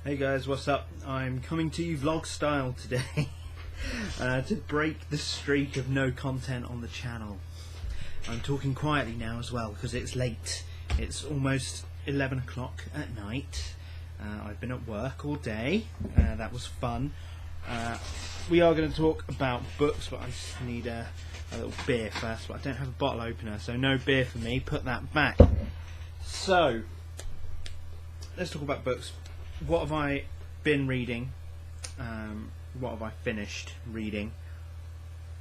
Hey guys, what's up? I'm coming to you vlog style today to break the streak of no content on the channel. I'm talking quietly now as well because it's late. It's almost 11 o'clock at night. I've been at work all day. That was fun. We are going to talk about books, but I just need a little beer first. But I don't have a bottle opener, so no beer for me. Put that back. So, let's talk about books. What have I been reading? What have I finished reading?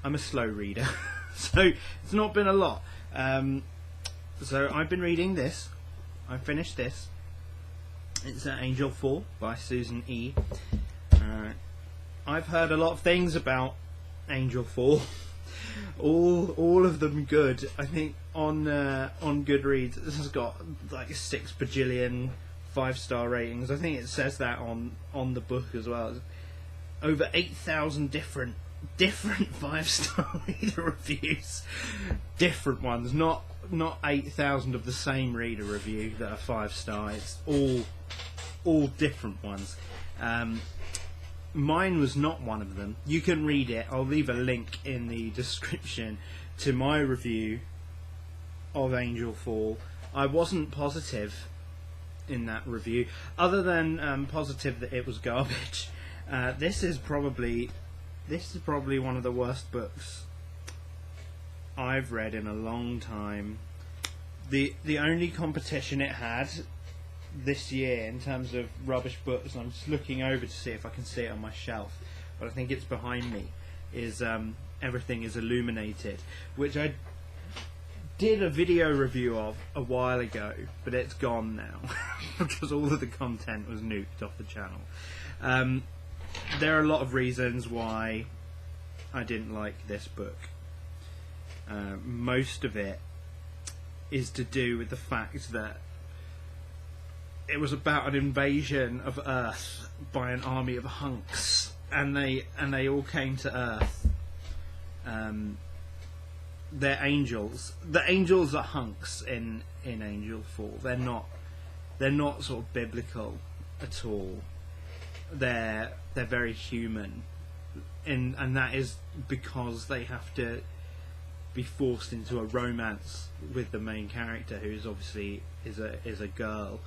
I'm a slow reader, so it's not been a lot. So I've been reading this. I finished this. It's Angelfall by Susan E. I've heard a lot of things about Angelfall. all of them good. I think on Goodreads this has got like 6 bajillion 5-star ratings. I think it says that on the book as well. Over 8,000 different 5-star reader reviews. Different ones, not 8,000 of the same reader review that are 5-star. It's all different ones. Mine was not one of them. You can read it. I'll leave a link in the description to my review of Angelfall. I wasn't positive in that review, other than positive that it was garbage. This is probably one of the worst books I've read in a long time. The only competition it had this year in terms of rubbish books, I'm just looking over to see if I can see it on my shelf, but I think it's behind me, is Everything is Illuminated, which I did a video review of a while ago, but it's gone now because all of the content was nuked off the channel. There are a lot of reasons why I didn't like this book. Most of it is to do with the fact that it was about an invasion of Earth by an army of hunks, and they all came to Earth. They're angels. The angels are hunks in Angelfall. They're not sort of biblical at all. They're very human, and that is because they have to be forced into a romance with the main character, who is obviously is a girl,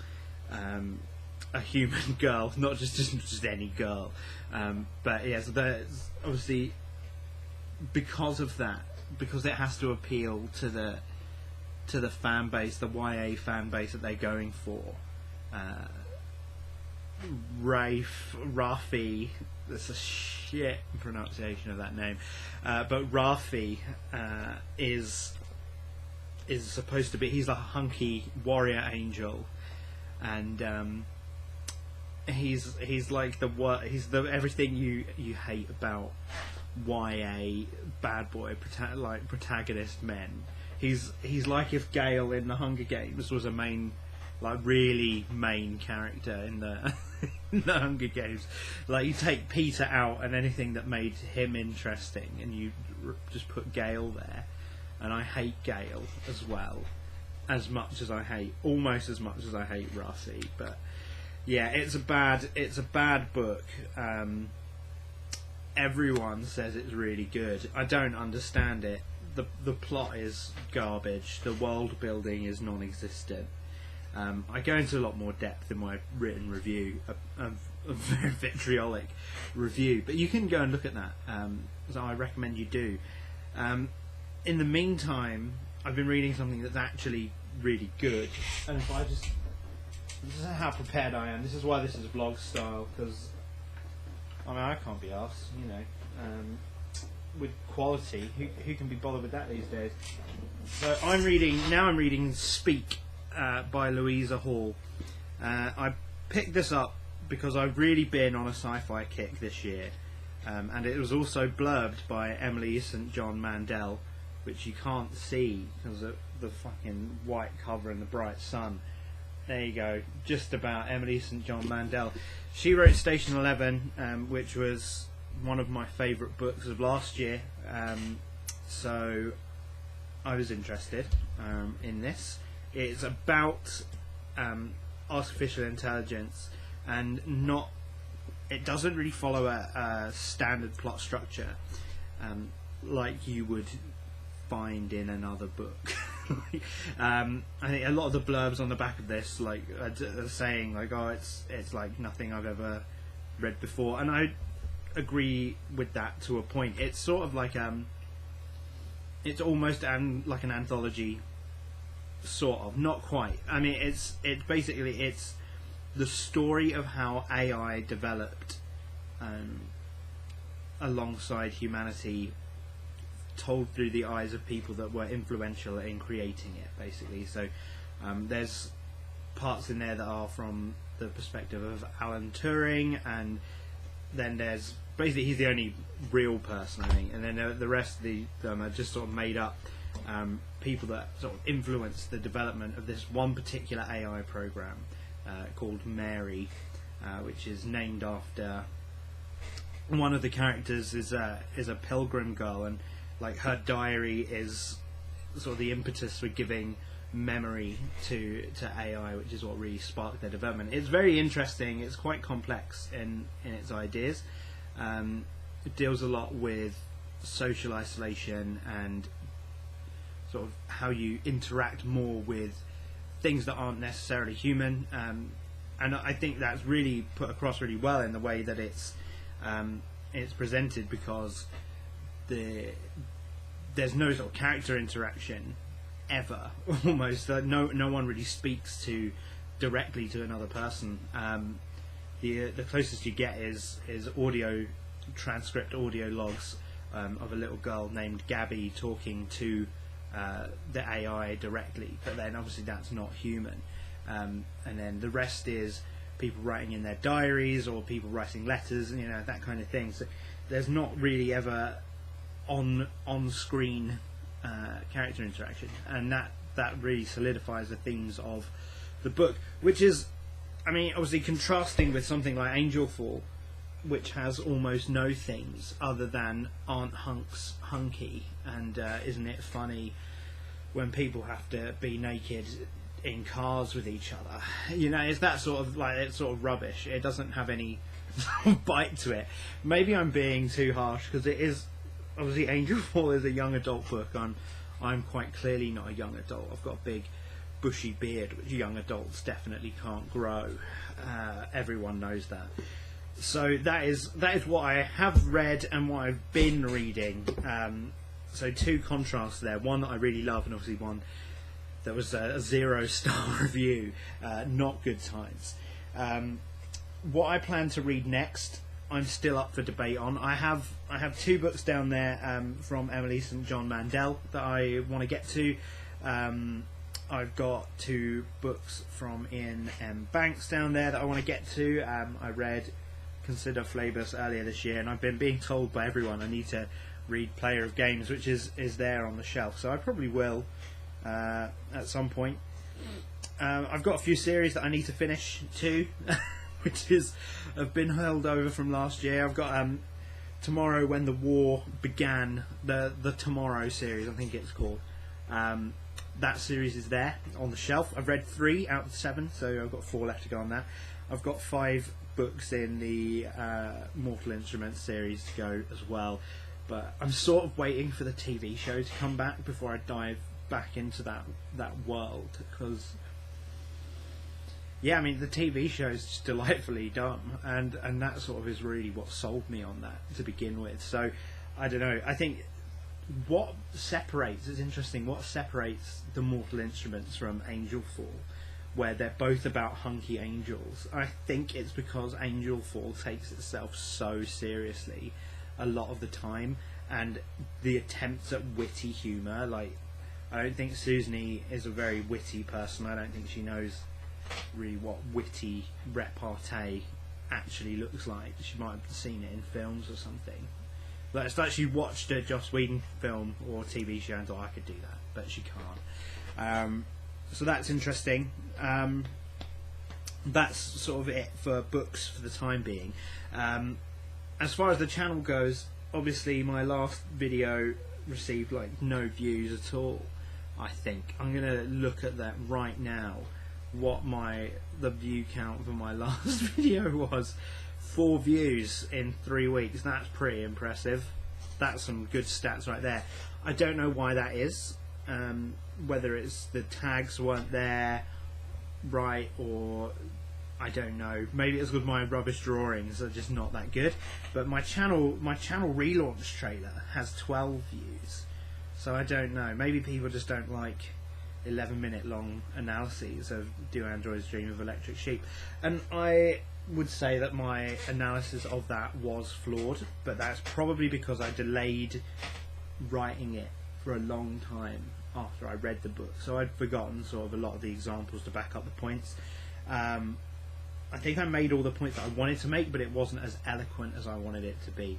a human girl, not just any girl. But yes, obviously because of that. Because it has to appeal to the fan base, the YA fan base that they're going for. Rafi, that's a shit pronunciation of that name, but Rafi is supposed to be, he's a hunky warrior angel, and he's like he's the everything you hate about YA bad boy protagonist men. He's like if Gale in the Hunger Games was a really main character in the in the Hunger Games. Like, you take Peter out and anything that made him interesting, and you just put Gale there. And I hate Gale as well, almost as much as I hate Rafi. But yeah, it's a bad book. Everyone says it's really good. I don't understand it. The plot is garbage. The world building is non-existent. I go into a lot more depth in my written review, a very vitriolic review, but you can go and look at that. So I recommend you do. In the meantime, I've been reading something that's actually really good, and if this is how prepared I am. This is why this is vlog style, because I can't be arsed, with quality. Who can be bothered with that these days? So I'm reading Speak by Louisa Hall. I picked this up because I've really been on a sci-fi kick this year, and it was also blurbed by Emily St. John Mandel, which you can't see because of the fucking white cover and the bright sun. There you go, just about Emily St. John Mandel. She wrote Station 11, which was one of my favourite books of last year, so I was interested in this. It's about artificial intelligence and not. It doesn't really follow a standard plot structure, like you would find in another book. I think a lot of the blurbs on the back of this, like, are saying like, "Oh, it's like nothing I've ever read before," and I agree with that to a point. It's sort of like it's almost like an anthology, sort of, not quite. I mean, it's basically it's the story of how AI developed alongside humanity, told through the eyes of people that were influential in creating it, basically. So there's parts in there that are from the perspective of Alan Turing, and then there's basically he's the only real person, I think, and then the rest of them are just sort of made up people that sort of influenced the development of this one particular AI program called Mary, which is named after one of the characters is a pilgrim girl, and like her diary is sort of the impetus for giving memory to AI, which is what really sparked their development. It's very interesting. It's quite complex in its ideas. It deals a lot with social isolation and sort of how you interact more with things that aren't necessarily human, and I think that's really put across really well in the way that it's presented, because there's no sort of character interaction ever, almost. No one really speaks directly to another person. The closest you get is audio transcript, audio logs of a little girl named Gabby talking to the AI directly, but then obviously that's not human. And then the rest is people writing in their diaries or people writing letters, and that kind of thing. So there's not really ever on screen character interaction, and that really solidifies the themes of the book, which is, I mean, obviously contrasting with something like Angelfall, which has almost no themes other than aren't hunks hunky, and isn't it funny when people have to be naked in cars with each other? It's that sort of, like, it's sort of rubbish. It doesn't have any bite to it. Maybe I'm being too harsh, because it is obviously, Angelfall is a young adult book. I'm quite clearly not a young adult. I've got a big bushy beard, which young adults definitely can't grow. Everyone knows that. So that is what I have read and what I've been reading. So two contrasts there. One that I really love, and obviously one that was a 0-star review. Not good times. What I plan to read next, I'm still up for debate on. I have two books down there from Emily St John Mandel that I want to get to. I've got two books from Ian M. Banks down there that I want to get to. I read Consider Phlebas earlier this year, and I've been being told by everyone I need to read Player of Games, which is there on the shelf, so I probably will at some point. I've got a few series that I need to finish too, which have been held over from last year. I've got Tomorrow When the War Began, the Tomorrow series, I think it's called. That series is there on the shelf. I've read 3 out of 7, so I've got 4 left to go on that. I've got 5 books in the Mortal Instruments series to go as well, but I'm sort of waiting for the TV show to come back before I dive back into that world, because yeah, I mean, the TV show is just delightfully done, and that sort of is really what sold me on that to begin with. So I don't know, I think what separates, it's interesting, what separates the Mortal Instruments from Angelfall, where they're both about hunky angels, I think it's because Angelfall takes itself so seriously a lot of the time, and the attempts at witty humour, like, I don't think Susanny is a very witty person. I don't think she knows really what witty repartee actually looks like. She might have seen it in films or something. Like, it's like she watched a Joss Whedon film or TV show and thought, I could do that, but she can't. So that's interesting. That's sort of it for books for the time being. As far as the channel goes, obviously my last video received like no views at all. I think I'm going to look at that right now what the view count for my last video was. 4 views in 3 weeks. That's pretty impressive. That's some good stats right there. I don't know why that is. Whether it's the tags weren't there right, or I don't know. Maybe it's because my rubbish drawings are just not that good. But my channel relaunch trailer has 12 views. So I don't know. Maybe people just don't like 11-minute long analyses of Do Androids Dream of Electric Sheep. And I would say that my analysis of that was flawed, but that's probably because I delayed writing it for a long time after I read the book. So I'd forgotten sort of a lot of the examples to back up the points. I think I made all the points that I wanted to make, but it wasn't as eloquent as I wanted it to be,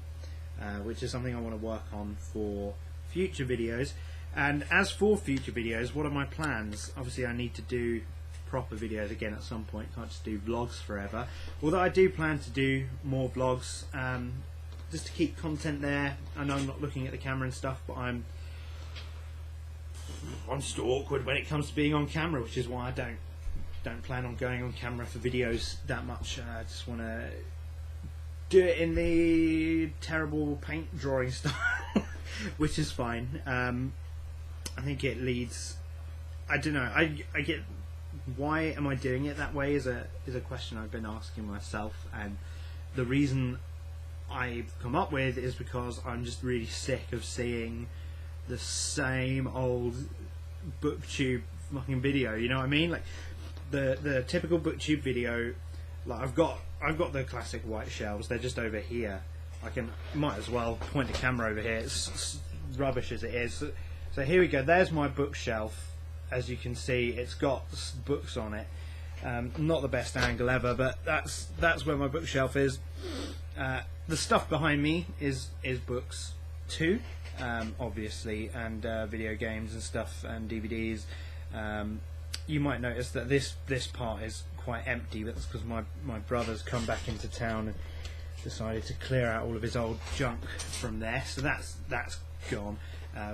which is something I want to work on for future videos. And as for future videos, what are my plans? Obviously I need to do proper videos again at some point, can't just do vlogs forever, although I do plan to do more vlogs, just to keep content there. I know I'm not looking at the camera and stuff, but I'm just awkward when it comes to being on camera, which is why I don't plan on going on camera for videos that much. I just want to do it in the terrible paint drawing style, which is fine. I think it leads, I don't know, I get, why am I doing it that way is a question I've been asking myself, and the reason I've come up with is because I'm just really sick of seeing the same old booktube fucking video, you know what I mean? Like the typical booktube video. Like I've got the classic white shelves, they're just over here. Might as well point the camera over here, it's rubbish as it is. So here we go, there's my bookshelf. As you can see, it's got books on it. Not the best angle ever, but that's where my bookshelf is. The stuff behind me is books too, obviously, and video games and stuff, and DVDs. You might notice that this part is quite empty, but that's because my brother's come back into town and decided to clear out all of his old junk from there. So that's gone.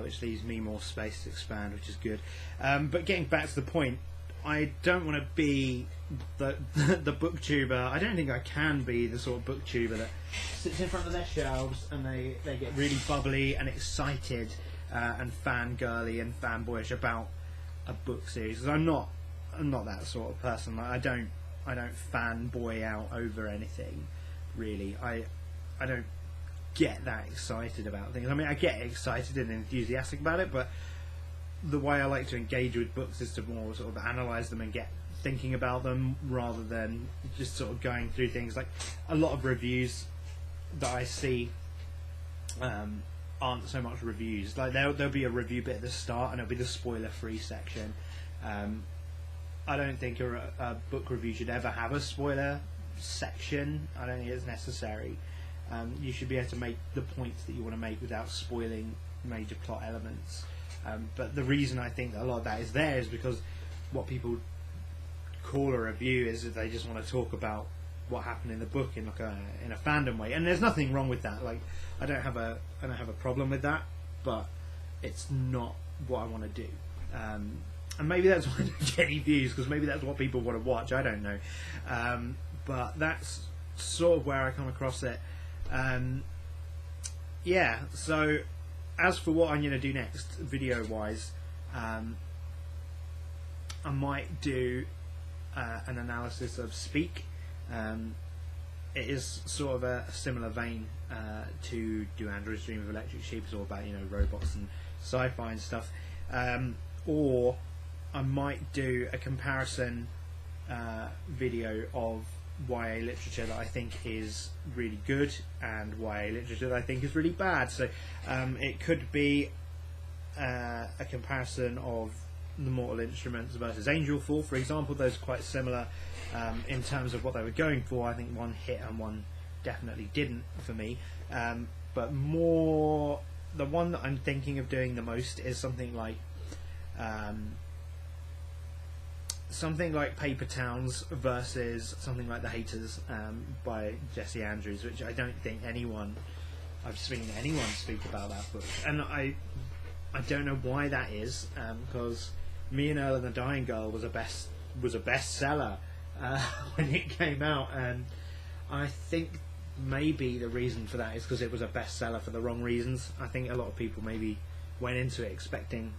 Which leaves me more space to expand, which is good. But getting back to the point, I don't want to be the booktuber. I don't think I can be the sort of booktuber that sits in front of their shelves and they get really bubbly and excited and fangirly and fanboyish about a book series. Because I'm not that sort of person. Like, I don't fanboy out over anything, really. I don't get that excited about things. I mean, I get excited and enthusiastic about it, but the way I like to engage with books is to more sort of analyse them and get thinking about them, rather than just sort of going through things. Like a lot of reviews that I see aren't so much reviews. Like there'll be a review bit at the start and it'll be the spoiler free section. I don't think a book review should ever have a spoiler section. I don't think it's necessary. You should be able to make the points that you want to make without spoiling major plot elements. But the reason I think that a lot of that is there is because what people call a review is that they just want to talk about what happened in the book in a fandom way, and there's nothing wrong with that. Like I don't have a problem with that, but it's not what I want to do. And maybe that's why I don't get any views, because maybe that's what people want to watch. I don't know, but that's sort of where I come across it. Yeah, so as for what I'm going to do next, video wise, I might do an analysis of Speak. It is sort of a similar vein to Do Androids Dream of Electric Sheep. It's all about, you know, robots and sci-fi and stuff. Or I might do a comparison video of YA literature that I think is really good and YA literature that I think is really bad. So it could be a comparison of The Mortal Instruments versus Angelfall, for example. Those are quite similar in terms of what they were going for. I think one hit and one definitely didn't for me. But more, the one that I'm thinking of doing the most is something like Paper Towns versus something like The Haters by Jesse Andrews, which I don't think I've seen anyone speak about that book, and I don't know why that is, because Me and Earl and the Dying Girl was a was a bestseller when it came out, and I think maybe the reason for that is because it was a bestseller for the wrong reasons. I think a lot of people maybe went into it expecting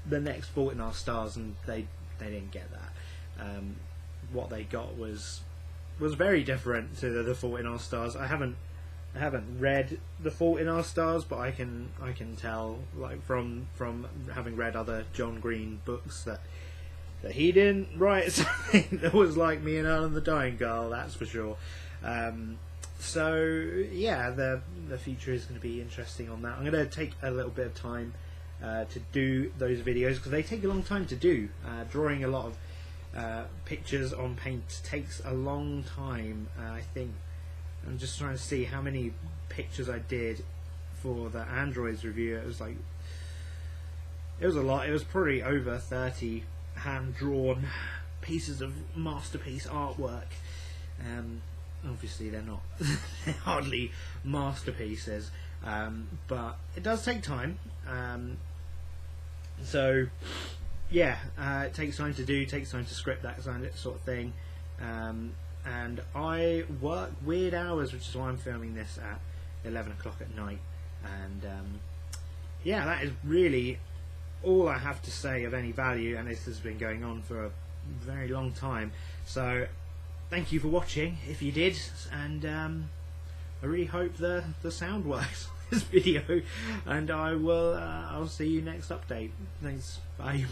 the next Fault in Our Stars, and they didn't get that. What they got was very different to the Fault in Our Stars. I haven't read The Fault in Our Stars, but I can tell, like, from having read other John Green books, that he didn't write something that was like Me and Earl and the Dying Girl, that's for sure. So yeah, the future is going to be interesting on that. I'm going to take a little bit of time to do those videos, because they take a long time to do. Drawing a lot of pictures on paint takes a long time. I think I'm just trying to see how many pictures I did for the Androids review. It was a lot. It was probably over 30 hand-drawn pieces of masterpiece artwork. Obviously they're not they're hardly masterpieces, but it does take time. So yeah, it takes time to do, takes time to script that sort of thing. And I work weird hours, which is why I'm filming this at 11 o'clock at night. And yeah, that is really all I have to say of any value, and this has been going on for a very long time. So thank you for watching, if you did, and I really hope the sound works on this video, and I'll see you next update. Thanks, bye.